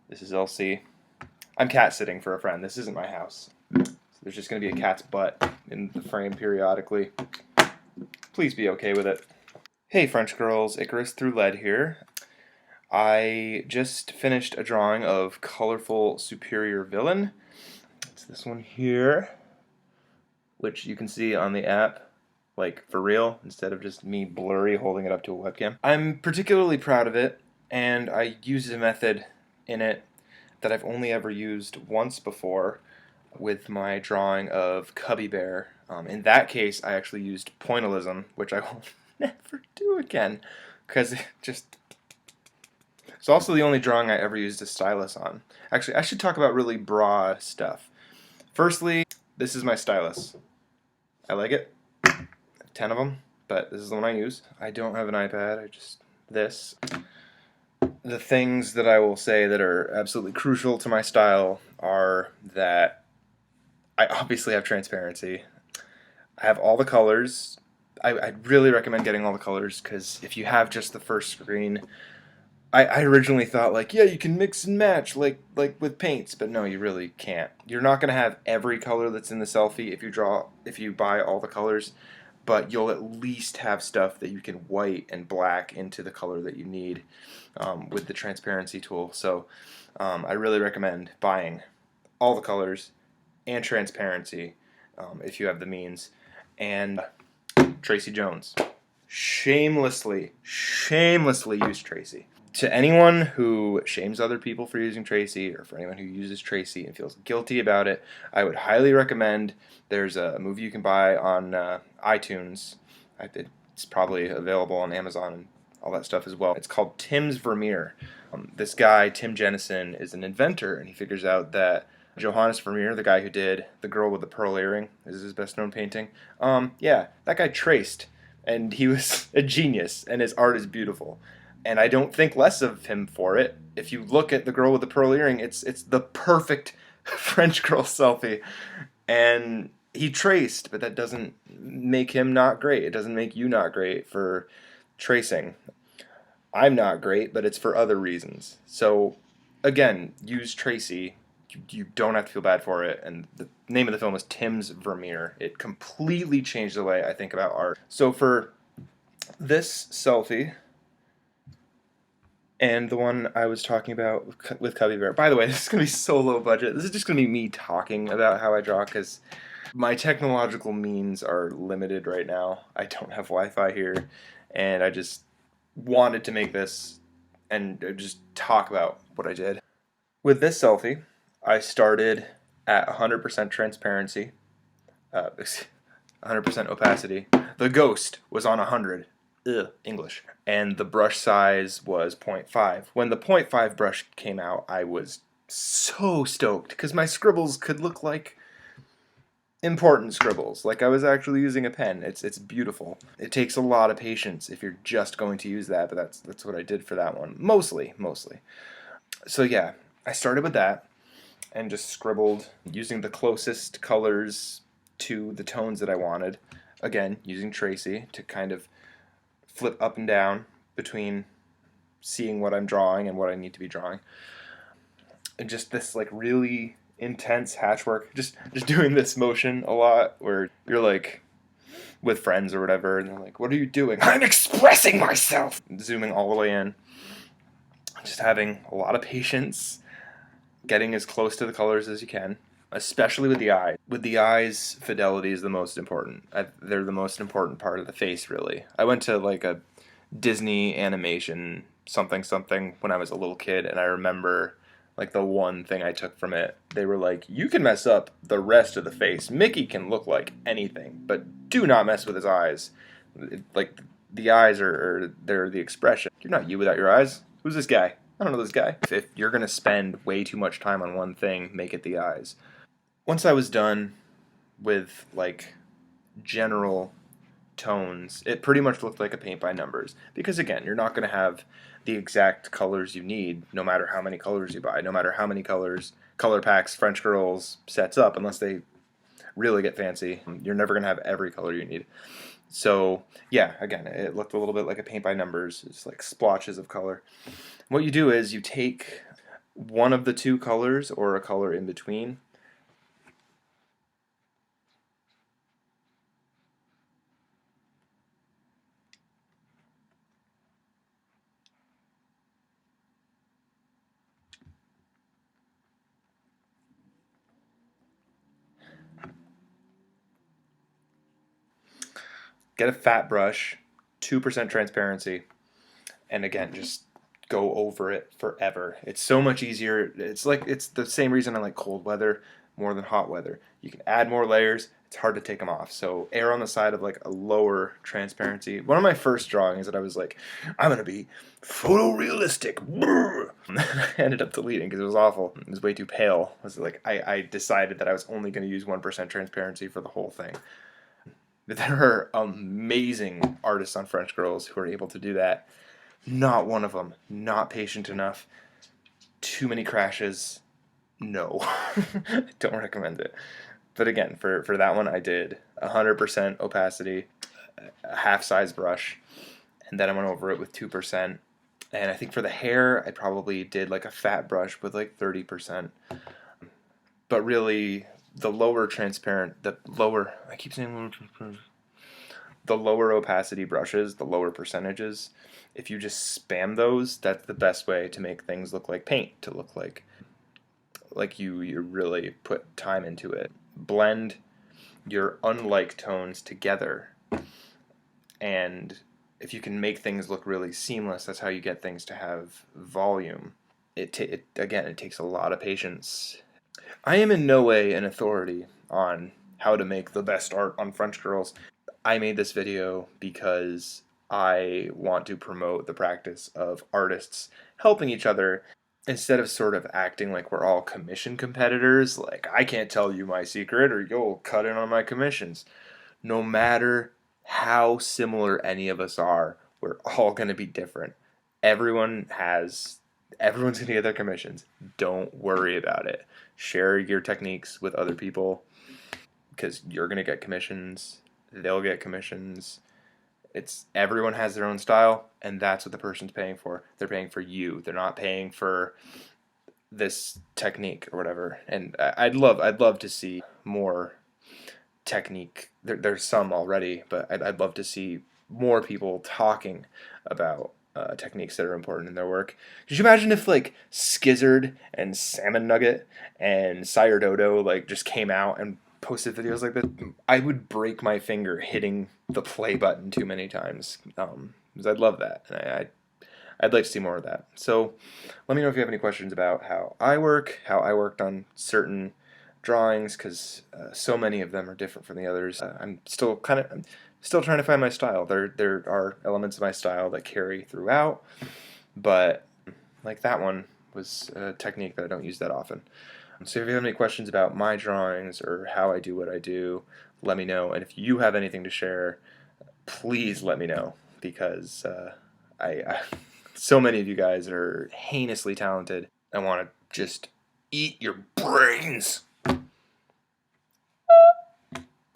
This is Elsie. I'm cat sitting for a friend. This isn't my house. So there's just going to be a cat's butt in the frame periodically. Please be okay with it. Hey French girls, Icarus through lead here. I just finished a drawing of Colorful Superior Villain. It's this one here, which you can see on the app, like for real, instead of just me blurry holding it up to a webcam. I'm particularly proud of it, and I used a method in it that I've only ever used once before with my drawing of Cubby Bear. In that case, I actually used pointillism, which I will never do again, because it just... It's also the only drawing I ever used a stylus on. Actually, I should talk about really broad stuff. Firstly, this is my stylus. I like it. I have 10 of them, but this is the one I use. I don't have an iPad, I just... this. The things that I will say that are absolutely crucial to my style are that I obviously have transparency. I have all the colors. I'd really recommend getting all the colors, because if you have just the first screen, I originally thought, like, yeah, you can mix and match like with paints, but no, you really can't. You're not going to have every color that's in the selfie if you buy all the colors, but you'll at least have stuff that you can white and black into the color that you need with the transparency tool. So I really recommend buying all the colors and transparency if you have the means. And Tracy Jones. Shamelessly use Tracy. To anyone who shames other people for using Tracy, or for anyone who uses Tracy and feels guilty about it, I would highly recommend, there's a movie you can buy on iTunes. It's probably available on Amazon and all that stuff as well. It's called Tim's Vermeer. This guy, Tim Jennison, is an inventor, and he figures out that Johannes Vermeer, the guy who did The Girl with the Pearl Earring, is his best known painting. Yeah, that guy traced, and he was a genius, and his art is beautiful. And I don't think less of him for it. If you look at The Girl with the Pearl Earring, it's the perfect French girl selfie. And he traced, but that doesn't make him not great. It doesn't make you not great for tracing. I'm not great, but it's for other reasons. So, again, use Tracy. You don't have to feel bad for it. And the name of the film is Tim's Vermeer. It completely changed the way I think about art. So for this selfie, and the one I was talking about with Cubby Bear. By the way, this is going to be so low budget. This is just going to be me talking about how I draw, because my technological means are limited right now. I don't have Wi-Fi here, and I just wanted to make this and just talk about what I did. With this selfie, I started at 100% transparency, 100% opacity. The ghost was on 100. English. And the brush size was 0.5. When the 0.5 brush came out, I was so stoked, because my scribbles could look like important scribbles, like I was actually using a pen. It's beautiful. It takes a lot of patience if you're just going to use that, but that's what I did for that one. Mostly. So yeah, I started with that and just scribbled using the closest colors to the tones that I wanted. Again, using Tracy to kind of flip up and down between seeing what I'm drawing and what I need to be drawing. And just this like really intense hatch work, just doing this motion a lot where you're like with friends or whatever, and they're like, what are you doing? I'm expressing myself! Zooming all the way in. Just having a lot of patience, getting as close to the colors as you can, especially with the eyes. With the eyes, fidelity is the most important. They're the most important part of the face, really. I went to like a Disney animation something when I was a little kid, and I remember like the one thing I took from it. They were like, you can mess up the rest of the face. Mickey can look like anything, but do not mess with his eyes. Like the eyes they're the expression. You're not you without your eyes. Who's this guy? I don't know this guy. If you're gonna spend way too much time on one thing, make it the eyes. Once I was done with like general tones, it pretty much looked like a paint by numbers, because again, you're not going to have the exact colors you need no matter how many colors you buy, no matter how many colors color packs French girls sets up, unless they really get fancy. You're never going to have every color you need. So yeah, again, it looked a little bit like a paint by numbers. It's like splotches of color. What you do is you take one of the two colors or a color in between. Get a fat brush, 2% transparency, and again, just go over it forever. It's so much easier. It's the same reason I like cold weather more than hot weather. You can add more layers. It's hard to take them off. So err on the side of like a lower transparency. One of my first drawings that I was like, I'm gonna be photorealistic. I ended up deleting because it was awful. It was way too pale. I was like, I decided that I was only gonna use 1% transparency for the whole thing. There are amazing artists on French Girls who are able to do that. Not one of them. Not patient enough. Too many crashes. No. I don't recommend it. But again, for that one, I did 100% opacity, a half-size brush, and then I went over it with 2%. And I think for the hair, I probably did like a fat brush with like 30%. But really, the lower opacity brushes, the lower percentages, if you just spam those, that's the best way to make things look like paint, to look like you really put time into it. Blend your unlike tones together, and if you can make things look really seamless, that's how you get things to have volume. Again, it takes a lot of patience. I am in no way an authority on how to make the best art on French Girls. I made this video because I want to promote the practice of artists helping each other instead of sort of acting like we're all commission competitors. Like, I can't tell you my secret or you'll cut in on my commissions. No matter how similar any of us are, we're all going to be different. Everyone's going to get their commissions. Don't worry about it. Share your techniques with other people because you're going to get commissions. They'll get commissions. Everyone has their own style, and that's what the person's paying for. They're paying for you. They're not paying for this technique or whatever. And I'd love to see more technique. There's some already, but I'd love to see more people talking about techniques that are important in their work. Could you imagine if like Skizzard and Salmon Nugget and Sire Dodo like just came out and posted videos like that? I would break my finger hitting the play button too many times, because I'd love that, and I'd like to see more of that. So let me know if you have any questions about how I worked on certain drawings, because so many of them are different from the others. I'm still trying to find my style. There are elements of my style that carry throughout, but like that one was a technique that I don't use that often. So if you have any questions about my drawings or how I do what I do, let me know. And if you have anything to share, please let me know, because so many of you guys are heinously talented. I want to just eat your brains.